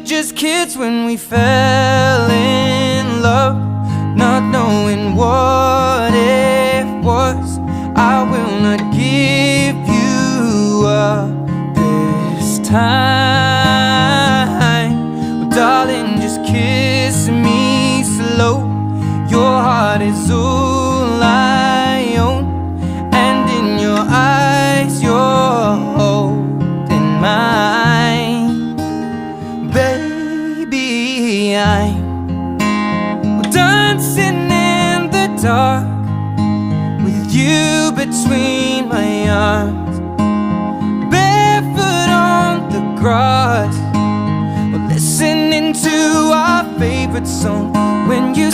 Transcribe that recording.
just kids when we fell in love, not knowing what it was. I will not give you up this time. Well, darling, just kiss me slow. Your heart is all I own, and in your eyes you're holding mine. Baby, I'm dancing in the dark with you between my arms, barefoot on the grass, we're listening to our favorite song. When you